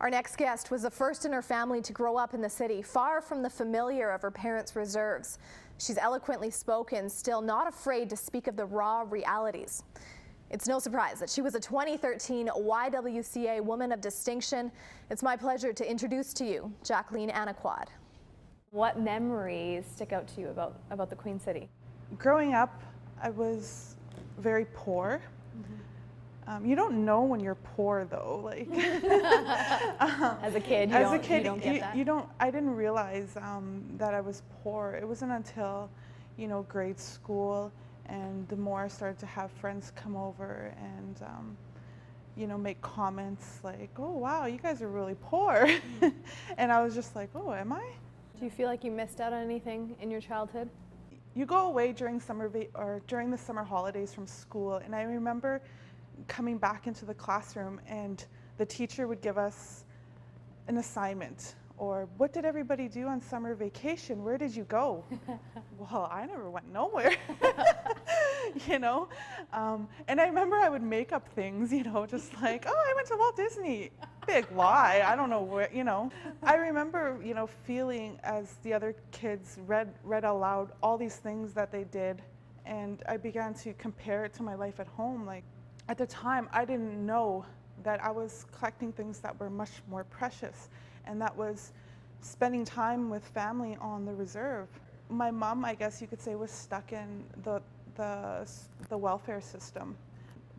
Our next guest was the first in her family to grow up in the city, far from the familiar of her parents' reserves. She's eloquently spoken, still not afraid to speak of the raw realities. It's no surprise that she was a 2013 YWCA Woman of Distinction. It's my pleasure to introduce to you Jaqueline Anaquod. What memories stick out to you about the Queen City? Growing up, I was very poor. You don't know when you're poor, though. Like As a kid, you don't get that. I didn't realize that I was poor. It wasn't until, grade school, and the more I started to have friends come over and, make comments like, "Oh, wow, you guys are really poor," and I was just like, "Oh, am I?" Do you feel like you missed out on anything in your childhood? You go away during during the summer holidays from school, and I remember coming back into the classroom and the teacher would give us an assignment, or what did everybody do on summer vacation? Where did you go? Well, I never went nowhere. And I remember I would make up things, just like, oh, I went to Walt Disney. Big lie. I don't know where, I remember, feeling as the other kids read aloud all these things that they did, and I began to compare it to my life at home. Like, at the time, I didn't know that I was collecting things that were much more precious, and that was spending time with family on the reserve. My mom, I guess you could say, was stuck in the welfare system.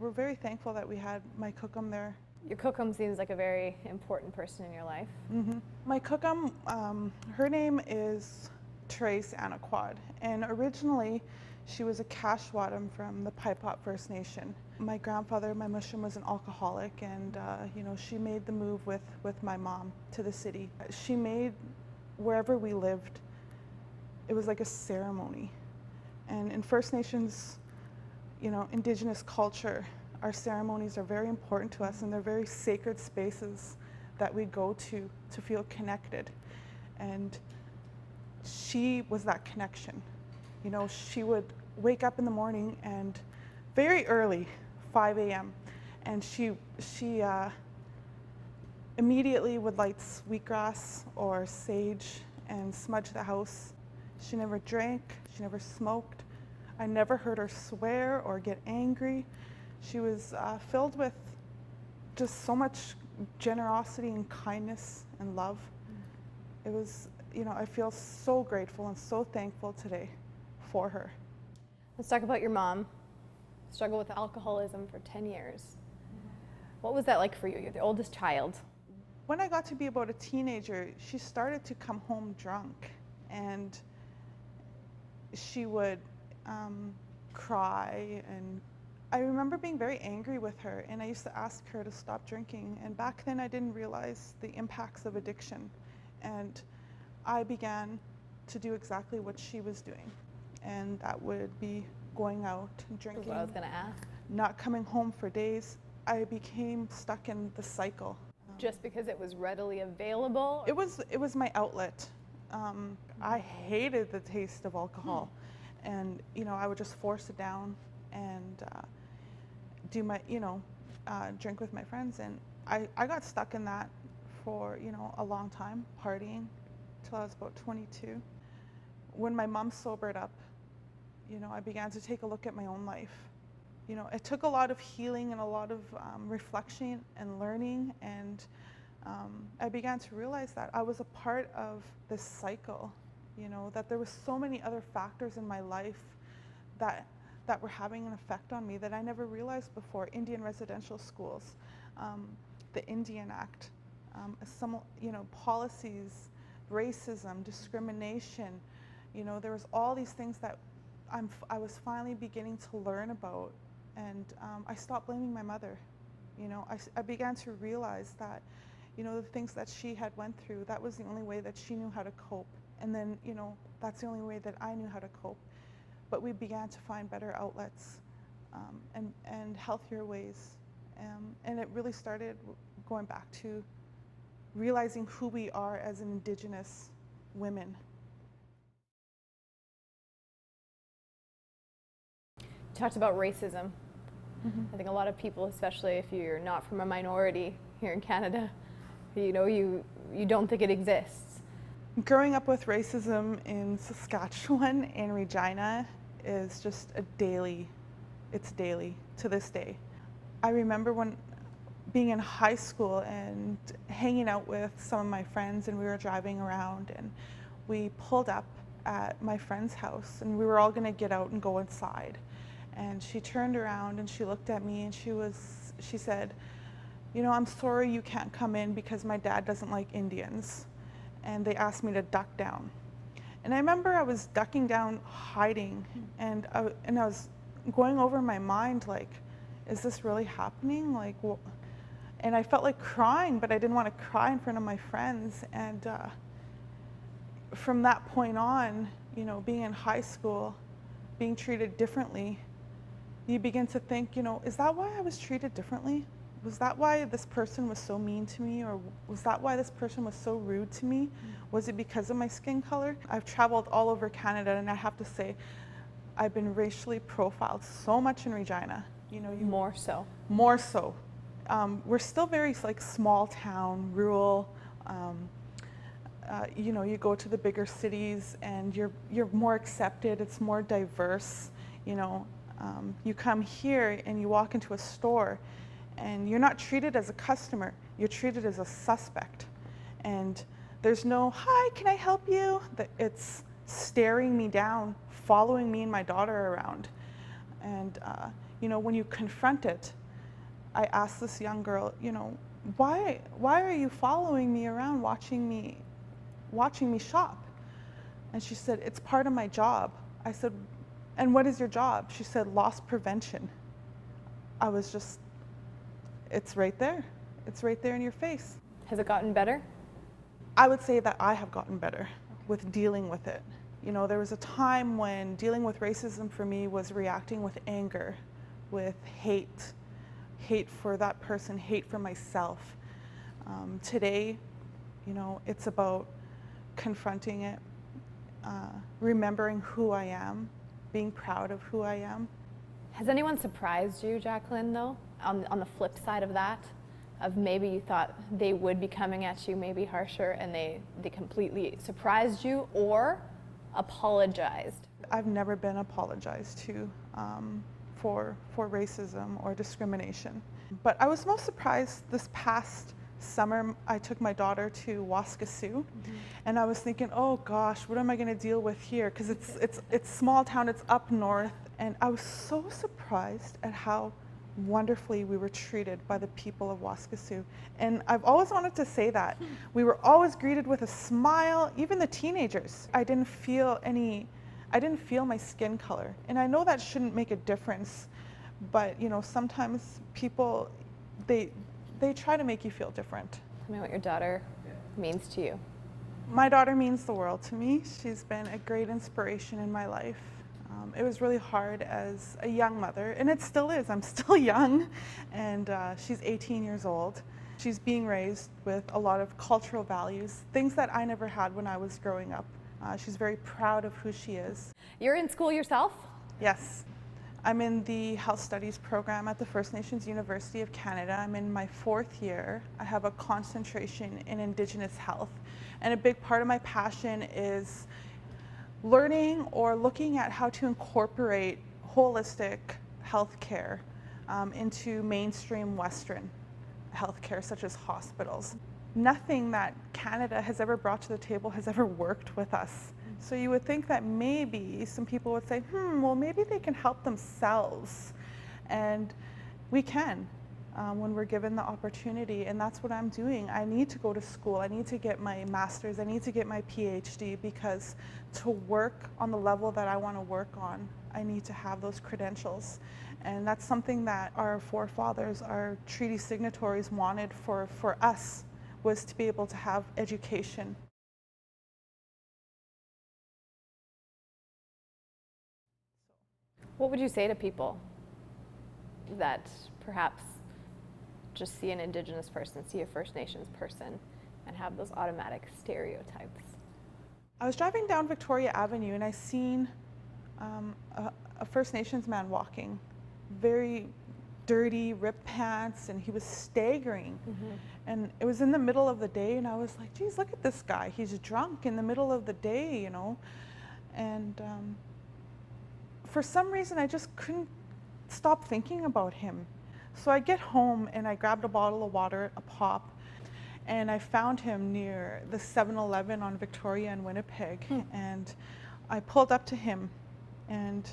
We're very thankful that we had my cookum there. Your cookum seems like a very important person in your life. My cookum, her name is Anaquod, and originally she was a Cashwatam from the Pipot First Nation. My grandfather, my mushroom, was an alcoholic, and she made the move with my mom to the city. She made wherever we lived, it was like a ceremony. And in First Nations, Indigenous culture, our ceremonies are very important to us, and they're very sacred spaces that we go to feel connected. And she was that connection. She would wake up in the morning and very early, 5 a.m., and she immediately would light sweetgrass or sage and smudge the house. She never drank, she never smoked. I never heard her swear or get angry. She was filled with just so much generosity and kindness and love. It was, I feel so grateful and so thankful today for her. Let's talk about your mom. Struggled with alcoholism for 10 years. What was that like for you? You're the oldest child. When I got to be about a teenager, she started to come home drunk, and she would cry, and I remember being very angry with her, and I used to ask her to stop drinking, and back then I didn't realize the impacts of addiction, and I began to do exactly what she was doing, and that would be going out and drinking. That's what I was going to ask. Not coming home for days. I became stuck in the cycle. Just because it was readily available? It was my outlet. I hated the taste of alcohol, and I would just force it down and do my drink with my friends, and I got stuck in that for a long time, partying till I was about 22. When my mom sobered up, I began to take a look at my own life. It took a lot of healing and a lot of reflection and learning, and I began to realize that I was a part of this cycle, that there was so many other factors in my life that were having an effect on me that I never realized before. Indian residential schools, the Indian Act, some policies, racism, discrimination. There was all these things that I was finally beginning to learn about, and I stopped blaming my mother. I began to realize that, the things that she had went through, that was the only way that she knew how to cope, and then, that's the only way that I knew how to cope. But we began to find better outlets and healthier ways, and it really started going back to realizing who we are as Indigenous women. You talked about racism. I think a lot of people, especially if you're not from a minority here in Canada, You know, you don't think it exists. Growing up with racism in Saskatchewan and Regina is just it's daily to this day. I remember when being in high school and hanging out with some of my friends, and we were driving around and we pulled up at my friend's house and we were all gonna get out and go inside. And she turned around and she looked at me and she said, you know, I'm sorry you can't come in because my dad doesn't like Indians. And they asked me to duck down. And I remember I was ducking down, hiding, and I was going over in my mind, like, is this really happening? Like, and I felt like crying, but I didn't want to cry in front of my friends. And from that point on, you know, being in high school, being treated differently, you begin to think, you know, is that why I was treated differently? Was that why this person was so mean to me? Or was that why this person was so rude to me? Was it because of my skin color? I've traveled all over Canada, and I have to say, I've been racially profiled so much in Regina. You know, More so. More so. We're still very like small town, rural. You know, you go to the bigger cities and you're more accepted. It's more diverse. You know, you come here and you walk into a store, and you're not treated as a customer. You're treated as a suspect. And there's no, hi, can I help you? It's staring me down, following me and my daughter around. And you know, when you confront it, I asked this young girl, you know, why are you following me around, watching me shop? And she said, it's part of my job. I said, and what is your job? She said, loss prevention. I was just, it's right there. It's right there in your face. Has it gotten better? I would say that I have gotten better with dealing with it. You know, there was a time when dealing with racism for me was reacting with anger, with hate for that person, hate for myself. Today, you know, it's about confronting it, remembering who I am, being proud of who I am. Has anyone surprised you, Jaqueline, though, on the flip side of that? Of maybe you thought they would be coming at you maybe harsher and they completely surprised you or apologized? I've never been apologized to for racism or discrimination. But I was most surprised this past summer. I took my daughter to YWCA, and I was thinking, oh gosh, what am I going to deal with here? Because it's small town, it's up north, and I was so surprised at how wonderfully we were treated by the people of YWCA. And I've always wanted to say that. We were always greeted with a smile, even the teenagers. I didn't feel my skin color. And I know that shouldn't make a difference, but you know, sometimes people, they try to make you feel different. Tell me what your daughter means to you. My daughter means the world to me. She's been a great inspiration in my life. It was really hard as a young mother, and it still is. I'm still young, and she's 18 years old. She's being raised with a lot of cultural values, things that I never had when I was growing up. She's very proud of who she is. You're in school yourself? Yes. I'm in the Health Studies program at the First Nations University of Canada. I'm in my 4th year. I have a concentration in Indigenous health, and a big part of my passion is learning or looking at how to incorporate holistic healthcare into mainstream Western healthcare, such as hospitals. Nothing that Canada has ever brought to the table has ever worked with us. So you would think that maybe some people would say, well, maybe they can help themselves. And we can when we're given the opportunity, and that's what I'm doing. I need to go to school. I need to get my master's. I need to get my PhD, because to work on the level that I want to work on, I need to have those credentials. And that's something that our forefathers, our treaty signatories wanted for us, was to be able to have education. What would you say to people that perhaps just see an Indigenous person, see a First Nations person, and have those automatic stereotypes? I was driving down Victoria Avenue and I seen a First Nations man walking, very dirty, ripped pants, and he was staggering. And it was in the middle of the day, and I was like, geez, look at this guy. He's drunk in the middle of the day, you know. And for some reason, I just couldn't stop thinking about him. So I get home, and I grabbed a bottle of water, a pop, and I found him near the 7-Eleven on Victoria and Winnipeg. And I pulled up to him, and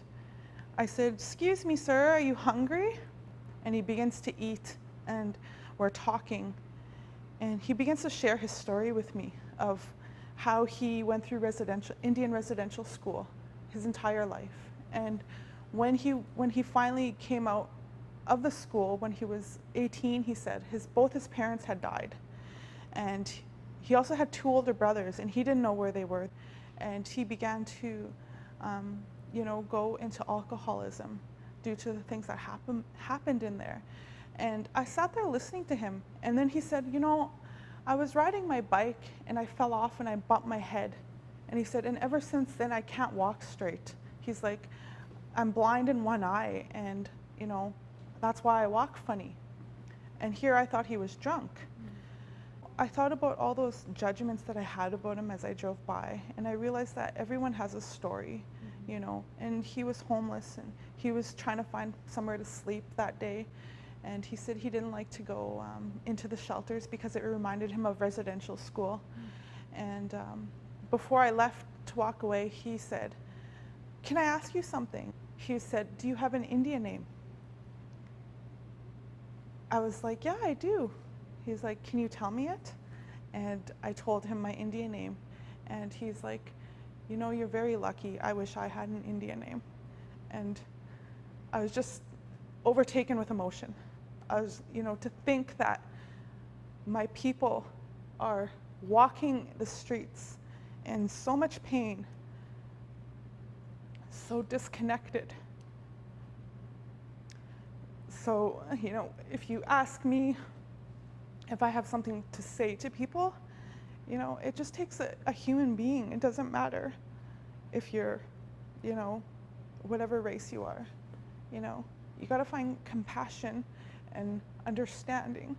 I said, excuse me, sir, are you hungry? And he begins to eat, and we're talking. And he begins to share his story with me of how he went through Indian residential school his entire life. And when he finally came out of the school, when he was 18, he said both his parents had died. And he also had 2 older brothers, and he didn't know where they were. And he began to, go into alcoholism due to the things that happened in there. And I sat there listening to him, and then he said, I was riding my bike and I fell off and I bumped my head. And he said, and ever since then I can't walk straight. He's like, I'm blind in one eye, and that's why I walk funny. And here I thought he was drunk. I thought about all those judgments that I had about him as I drove by, and I realized that everyone has a story, and he was homeless, and he was trying to find somewhere to sleep that day. And he said he didn't like to go into the shelters because it reminded him of residential school. And before I left to walk away, he said, can I ask you something? He said, do you have an Indian name? I was like, yeah, I do. He's like, can you tell me it? And I told him my Indian name. And he's like, you're very lucky. I wish I had an Indian name. And I was just overtaken with emotion. I was, to think that my people are walking the streets in so much pain, so disconnected. So, if you ask me if I have something to say to people, it just takes a human being. It doesn't matter if you're, whatever race you are. You gotta find compassion and understanding